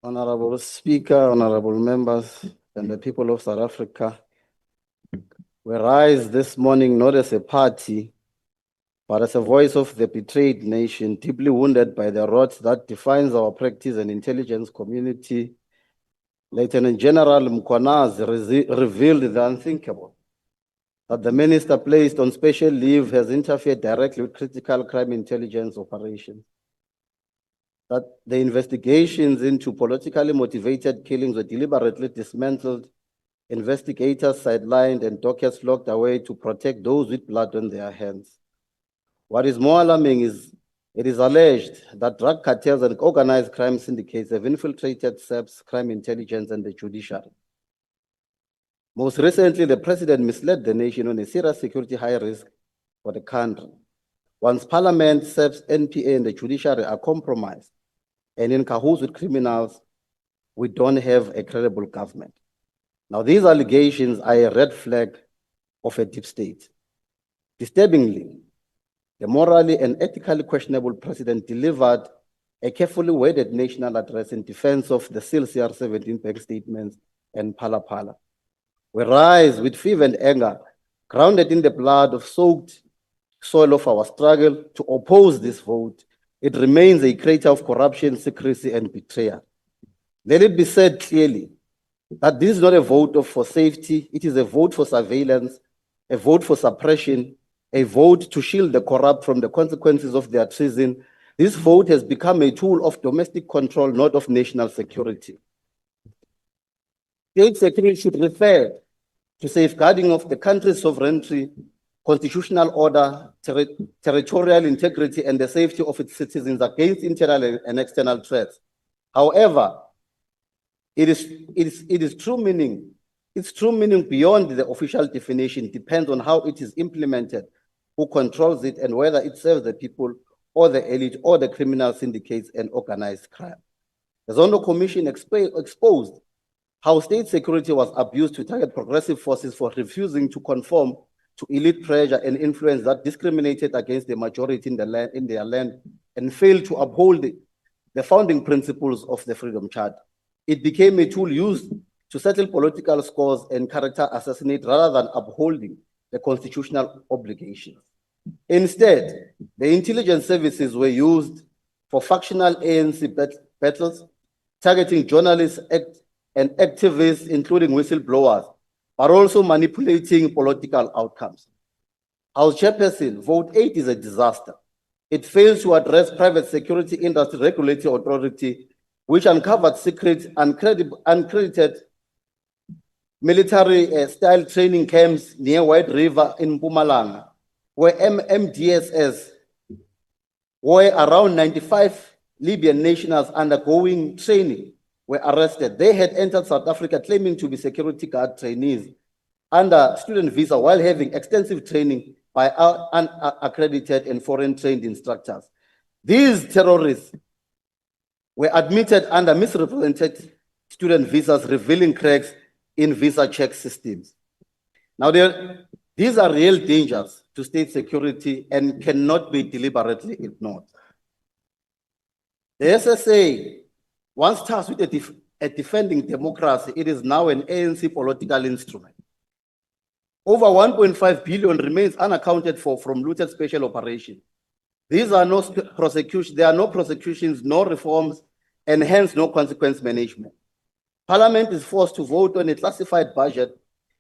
Honorable Speaker, honorable members, and the people of South Africa, we rise this morning not as a party, but as a voice of the betrayed nation, deeply wounded by the rot that defines our practice and intelligence community. Lieutenant General Mkhwanazi revealed the unthinkable, that the minister placed on special leave has interfered directly with critical crime intelligence operations, that the investigations into politically motivated killings were deliberately dismantled, investigators sidelined, and dockets locked away to protect those with blood on their hands. What is more alarming is it is alleged that drug cartels and organized crime syndicates have infiltrated SAPS, crime intelligence, and the judiciary. Most recently, the president misled the nation on a serious security high risk for the country. Once Parliament, SAPS, NPA, and the judiciary are compromised and in cahoots with criminals, we don't have a credible government. Now, these allegations are a red flag of a deep state. Disturbingly, the morally and ethically questionable president delivered a carefully worded national address in defense of the CR 17 bank statements and Phala Phala. We rise with fever and anger, grounded in the blood of soaked soil of our struggle to oppose this vote. It remains a crater of corruption, secrecy, and betrayal. Let it be said clearly that this is not a vote for safety, it is a vote for surveillance, a vote for suppression, a vote to shield the corrupt from the consequences of their treason. This vote has become a tool of domestic control, not of national security. State security should refer to safeguarding of the country's sovereignty, constitutional order, territorial integrity, and the safety of its citizens against internal and external threats. However, its true meaning beyond the official definition depends on how it is implemented, who controls it, and whether it serves the people or the elite or the criminal syndicates and organized crime. The Zondo Commission exposed how state security was abused to target progressive forces for refusing to conform to elite pressure and influence that discriminated against the majority in their land and failed to uphold the founding principles of the Freedom Charter. It became a tool used to settle political scores and character assassinate rather than upholding the constitutional obligations. Instead, the intelligence services were used for factional ANC battles, targeting journalists and activists, including whistleblowers, but also manipulating political outcomes. House Chairperson, Vote 8 is a disaster. It fails to address private security industry regulatory authority, which uncovered secret, uncredited military-style training camps near White River in Mpumalanga, where MDSS, where around 95 Libyan nationals undergoing training were arrested. They had entered South Africa claiming to be security guard trainees under student visa while having extensive training by unaccredited and foreign-trained instructors. These terrorists were admitted under misrepresented student visas, revealing cracks in visa check systems. Now, these are real dangers to state security and cannot be deliberately ignored. The SSA, once tasked with defending democracy, it is now an ANC political instrument. Over 1.5 billion remains unaccounted for from looted special operations. These are no prosecutions, there are no prosecutions, no reforms, and hence no consequence management. Parliament is forced to vote on a classified budget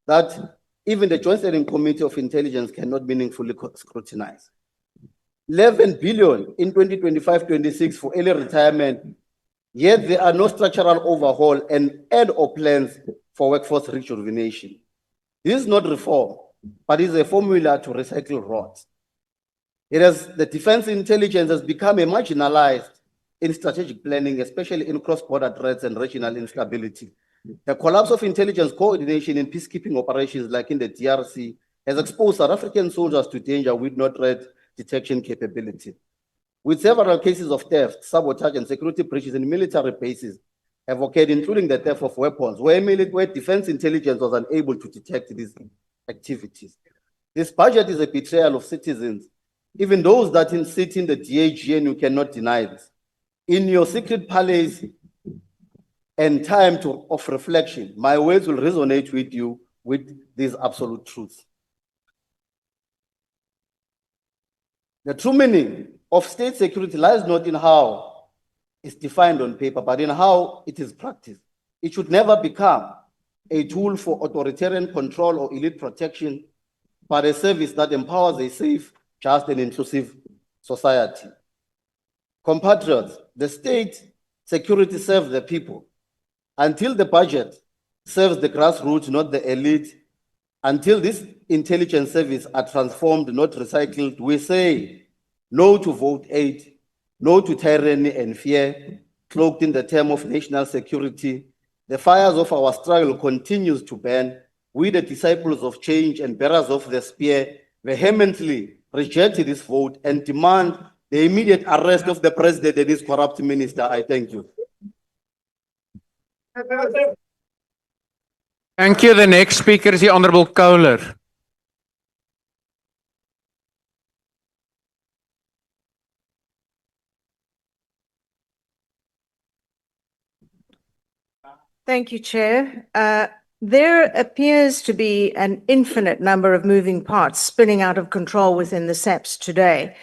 that even the Joint Steering Committee of Intelligence cannot meaningfully scrutinize. 11 billion in 2025-26 for early retirement, yet there are no structural overhaul and add-on plans for workforce rejuvenation. This is not reform, but is a formula to recycle rot. The defense intelligence has become a marginalized in strategic planning, especially in cross-border threats and regional instability. The collapse of intelligence coordination in peacekeeping operations like in the DRC has exposed South African soldiers to danger with no threat detection capability. With several cases of theft, sabotage, and security breaches in military bases have occurred, including the theft of weapons, where defense intelligence was unable to detect these activities. This budget is a betrayal of citizens, even those that sit in the DAG, and you cannot deny this. In your secret palace, and time of reflection, my words will resonate with you with these absolute truths. The true meaning of state security lies not in how it's defined on paper, but in how it is practiced. It should never become a tool for authoritarian control or elite protection, but a service that empowers a safe, just, and inclusive society. Compatriots, the state security serves the people. Until the budget serves the grassroots, not the elite, until these intelligence services are transformed, not recycled, we say no to vote aid, no to tyranny and fear, cloaked in the term of national security. The fires of our struggle continues to burn. We, the disciples of change and bearers of the spear, vehemently reject this vote and demand the immediate arrest of the president and his corrupt minister. I thank you. Thank you. The next speaker is the Honourable Kohler. Thank you, Chair. There appears to be an infinite number of moving parts spinning out of control within the SAPS today.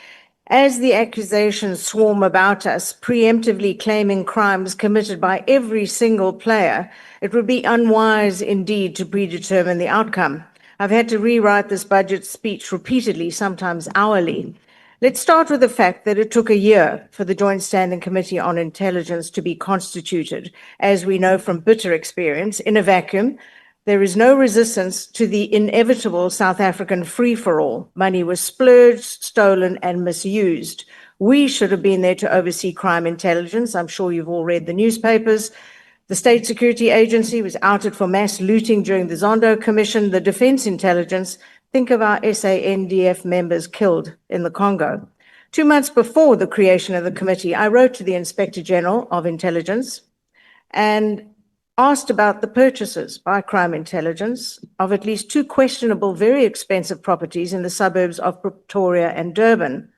As the accusations swarm about us, preemptively claiming crimes committed by every single player, it would be unwise indeed to predetermine the outcome. I've had to rewrite this budget speech repeatedly, sometimes hourly. Let's start with the fact that it took a year for the Joint Standing Committee on Intelligence to be constituted. As we know from bitter experience, in a vacuum, there is no resistance to the inevitable South African free-for-all. Money was splurged, stolen, and misused. We should have been there to oversee crime intelligence. I'm sure you've all read the newspapers. The State Security Agency was outed for mass looting during the Zondo Commission. The Defense Intelligence, think of our SANDF members killed in the Congo. 2 months before the creation of the committee, I wrote to the Inspector General of Intelligence and asked about the purchases by crime intelligence of at least 2 questionable, very expensive properties in the suburbs of Pretoria and Durban.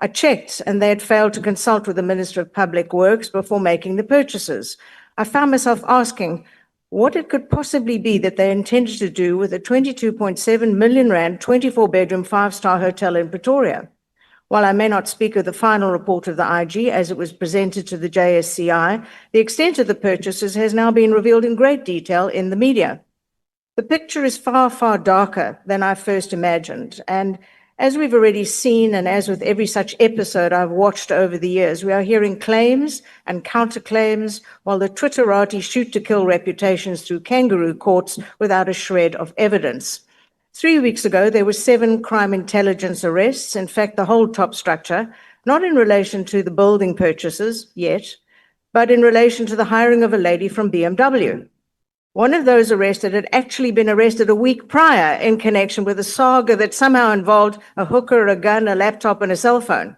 I checked and they had failed to consult with the Minister of Public Works before making the purchases. I found myself asking what it could possibly be that they intended to do with a 22.7 million rand, 24-bedroom, 5-star hotel in Pretoria. While I may not speak of the final report of the IG as it was presented to the JSCI, the extent of the purchases has now been revealed in great detail in the media. The picture is far, far darker than I first imagined. And as we've already seen, and as with every such episode I've watched over the years, we are hearing claims and counterclaims while the Twitterati shoot-to-kill reputations through kangaroo courts without a shred of evidence. 3 weeks ago, there were 7 crime intelligence arrests, in fact, the whole top structure, not in relation to the building purchases yet, but in relation to the hiring of a lady from BMW. One of those arrested had actually been arrested a week prior in connection with a saga that somehow involved a hooker, a gun, a laptop, and a cell phone.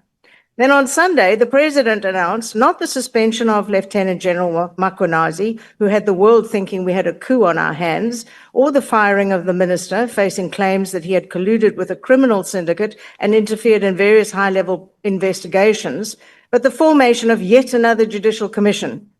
Then on Sunday, the president announced not the suspension of Lieutenant General Mkhwanazi, who had the world thinking we had a coup on our hands, or the firing of the minister, facing claims that he had colluded with a criminal syndicate and interfered in various high-level investigations, but the formation of yet another judicial commission.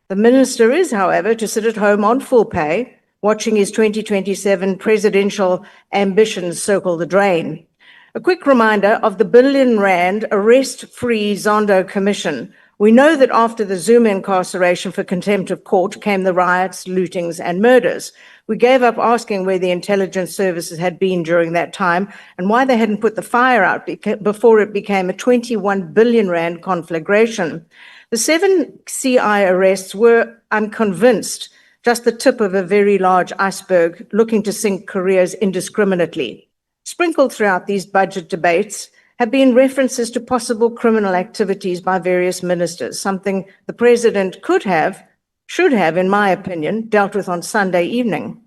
The minister is, however, to sit at home on full pay, watching his 2027 presidential ambitions circle the drain. A quick reminder of the billion rand arrest-free Zondo Commission. We know that after the Zuma incarceration for contempt of court came the riots, lootings, and murders. We gave up asking where the intelligence services had been during that time and why they hadn't put the fire out before it became a 21 billion rand conflagration. The 7 CI arrests were, I'm convinced, just the tip of a very large iceberg looking to sink careers indiscriminately. Sprinkled throughout these budget debates have been references to possible criminal activities by various ministers, something the president should have, in my opinion, dealt with on Sunday evening.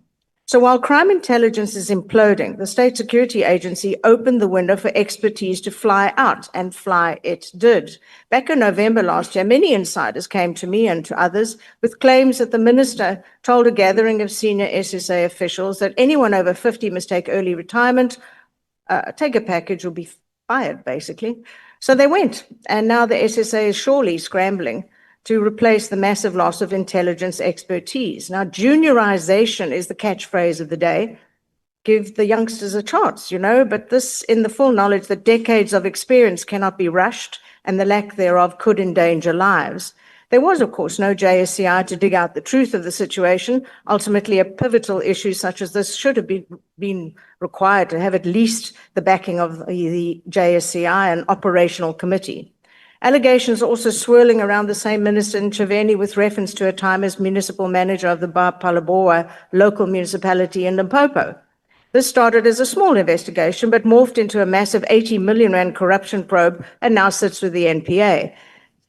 So while crime intelligence is imploding, the State Security Agency opened the window for expertise to fly out, and fly it did. Back in November last year, many insiders came to me and to others with claims that the minister told a gathering of senior SSA officials that anyone over 50 must take early retirement, take a package or be fired, basically. So they went, and now the SSA is surely scrambling to replace the massive loss of intelligence expertise. Now, juniorization is the catchphrase of the day. Give the youngsters a chance, but this in the full knowledge that decades of experience cannot be rushed and the lack thereof could endanger lives. There was, of course, no JSCI to dig out the truth of the situation. Ultimately, a pivotal issue such as this should have been required to have at least the backing of the JSCI and operational committee. Allegations are also swirling around the same minister in Ntshavheni with reference to a time as municipal manager of the Phalaborwa local municipality in Limpopo. This started as a small investigation, but morphed into a massive 80 million rand corruption probe and now sits with the NPA.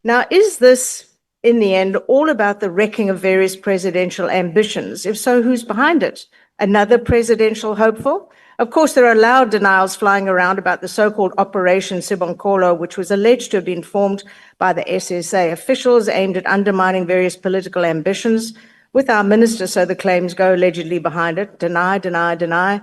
Now, is this, in the end, all about the wrecking of various presidential ambitions? If so, who's behind it? Another presidential hopeful? Of course, there are loud denials flying around about the so-called Operation Sibonkolo, which was alleged to have been formed by the SSA officials aimed at undermining various political ambitions, with our minister, so the claims go, allegedly behind it. Deny, deny, deny.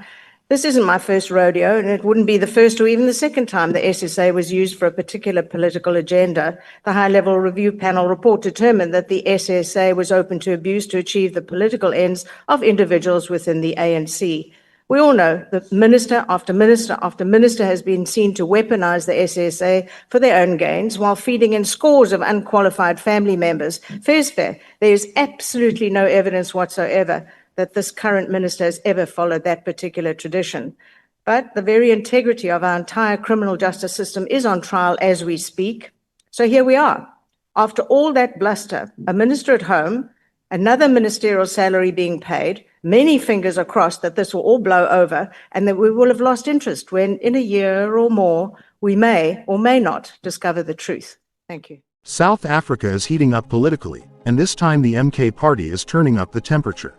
This isn't my first rodeo, and it wouldn't be the first or even the second time the SSA was used for a particular political agenda. The high-level review panel report determined that the SSA was open to abuse to achieve the political ends of individuals within the ANC. We all know that minister after minister after minister has been seen to weaponize the SSA for their own gains while feeding in scores of unqualified family members. Fair's fair. There is absolutely no evidence whatsoever that this current minister has ever followed that particular tradition. But the very integrity of our entire criminal justice system is on trial as we speak. So here we are. After all that bluster, a minister at home, another ministerial salary being paid, many fingers are crossed that this will all blow over and that we will have lost interest when in a year or more, we may or may not discover the truth. Thank you. South Africa is heating up politically, and this time the MK party is turning up the temperature.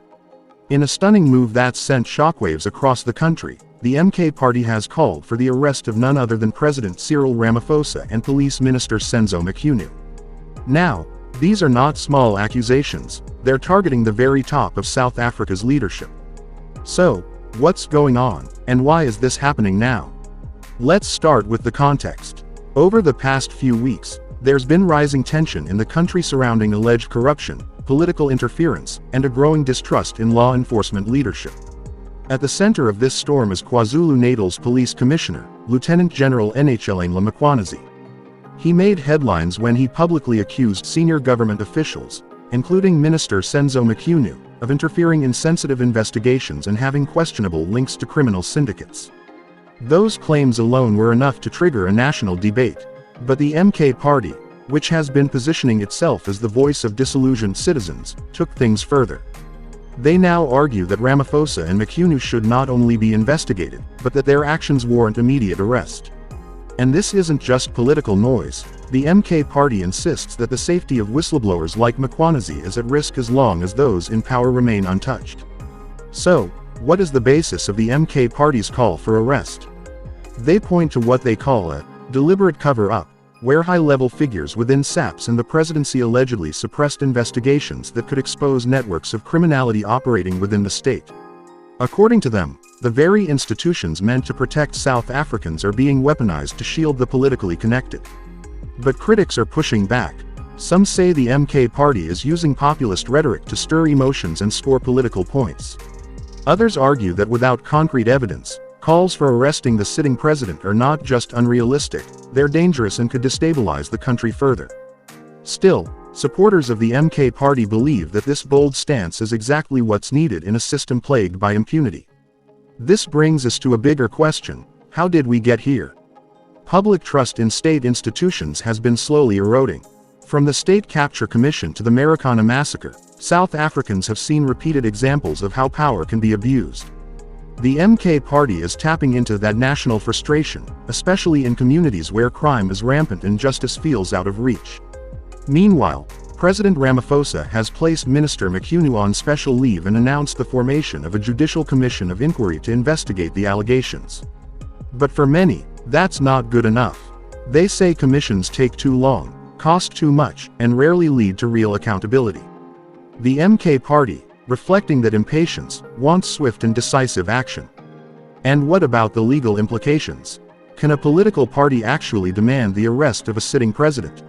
In a stunning move that sent shockwaves across the country, the MK party has called for the arrest of none other than President Cyril Ramaphosa and Police Minister Senzo Mchunu. Now, these are not small accusations, they're targeting the very top of South Africa's leadership. So, what's going on, and why is this happening now? Let's start with the context. Over the past few weeks, there's been rising tension in the country surrounding alleged corruption, political interference, and a growing distrust in law enforcement leadership. At the center of this storm is KwaZulu-Natal's Police Commissioner, Lieutenant General Nhlanhla Mkhwanazi. He made headlines when he publicly accused senior government officials, including Minister Senzo Mchunu, of interfering in sensitive investigations and having questionable links to criminal syndicates. Those claims alone were enough to trigger a national debate. But the MK party, which has been positioning itself as the voice of disillusioned citizens, took things further. They now argue that Ramaphosa and Mchunu should not only be investigated, but that their actions warrant immediate arrest. And this isn't just political noise. The MK party insists that the safety of whistleblowers like Mkhwanazi is at risk as long as those in power remain untouched. So, what is the basis of the MK party's call for arrest? They point to what they call a deliberate cover-up, where high-level figures within SAPS and the presidency allegedly suppressed investigations that could expose networks of criminality operating within the state. According to them, the very institutions meant to protect South Africans are being weaponized to shield the politically connected. But critics are pushing back. Some say the MK party is using populist rhetoric to stir emotions and score political points. Others argue that without concrete evidence, calls for arresting the sitting president are not just unrealistic, they're dangerous and could destabilize the country further. Still, supporters of the MK party believe that this bold stance is exactly what's needed in a system plagued by impunity. This brings us to a bigger question: how did we get here? Public trust in state institutions has been slowly eroding. From the State Capture Commission to the Marikana massacre, South Africans have seen repeated examples of how power can be abused. The MK party is tapping into that national frustration, especially in communities where crime is rampant and justice feels out of reach. Meanwhile, President Ramaphosa has placed Minister Mchunu on special leave and announced the formation of a judicial commission of inquiry to investigate the allegations. But for many, that's not good enough. They say commissions take too long, cost too much, and rarely lead to real accountability. The MK party, reflecting that impatience, wants swift and decisive action. And what about the legal implications? Can a political party actually demand the arrest of a sitting president?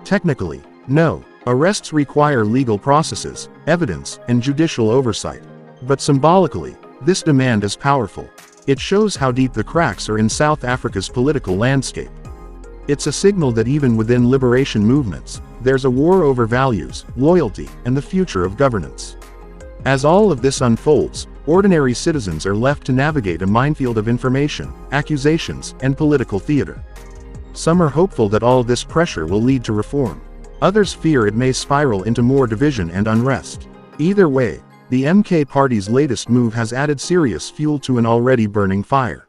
Technically, no. Arrests require legal processes, evidence, and judicial oversight. But symbolically, this demand is powerful. It shows how deep the cracks are in South Africa's political landscape. It's a signal that even within liberation movements, there's a war over values, loyalty, and the future of governance. As all of this unfolds, ordinary citizens are left to navigate a minefield of information, accusations, and political theater. Some are hopeful that all this pressure will lead to reform. Others fear it may spiral into more division and unrest. Either way, the MK party's latest move has added serious fuel to an already burning fire.